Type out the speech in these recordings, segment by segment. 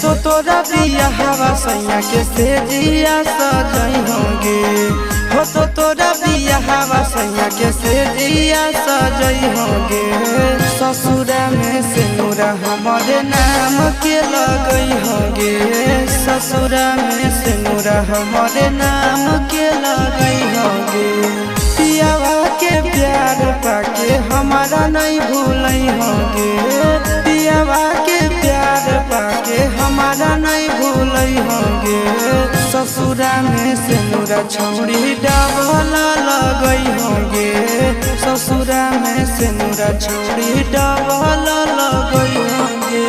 तो तोरा बिया हवा सैया के सेजिया सजई होंगे। हो तो तोरा बिया हवा सैया के सेजिया सजई होंगे। ससुरा में सिनुरा हमारे नाम के लगई होंगे। ससुरा में सिनुरा हमारे नाम के लगई होंगे। पियावा के प्यार पाके हमारा नहीं भूलई होंगे। पियावा के प्यार पाके हमारा नहीं भूलई होंगे। ससुरा में सिनुरा छौड़ी डबल लगई होंगे। ससुरा में सिनुरा छौड़ी डबल लगई होंगे।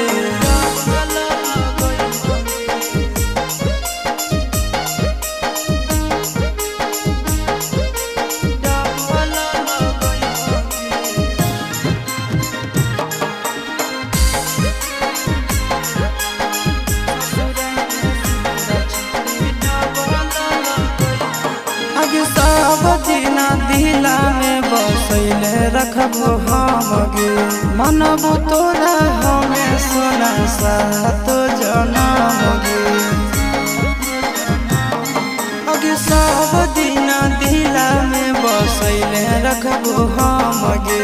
सब दिना दिला में बसैले रखबो हम गे। मनबो तोरा हमें सोना सात जनम गे। अगे सब दिना दिला में बसैले रखबो हम गे।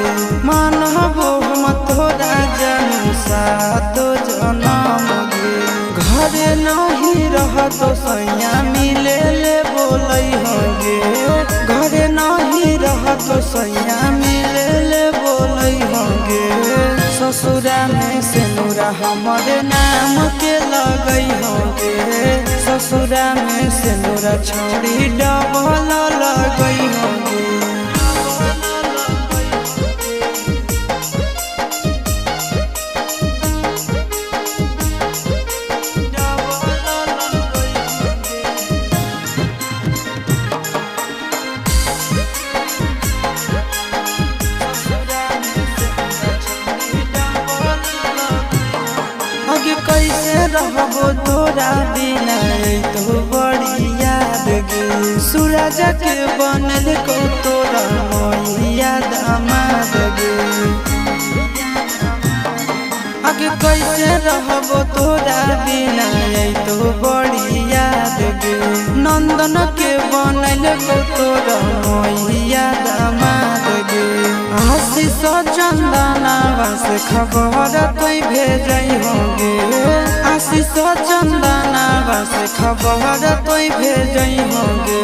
मनबो हम तोरा जन्म सात जनम गे। घरे नहीं रहतो सैया मिले ले बोलई होंगे। घरे नहीं रहतो सैया मिले ले बोलई होंगे। ससुरा में सिनुरा हमारे नाम के लगई होंगे। ससुरा में सिनुरा छौड़ी डबल लगई होंगे। कैसे रहबो तोरा बिना तो बड़ी याद गे। सूरज के बनल को तोरा मैया दामाद गे। आगे कैसे रहबो तोरा बिना तो बड़ी याद गे। नंदन के बनल को तोरा मैया दामाद गे। आशीष चंदनावा से खबर कोई भेजई होंगे। आशीष चंदनावा से खबर कोई भेजई होंगे।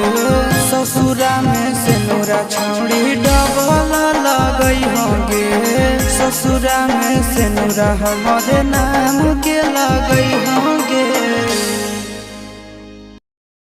ससुरा में सिनुरा छौड़ी डबल लगई होंगे। ससुरा में सिनुरा हमारे नाम के लगई होंगे।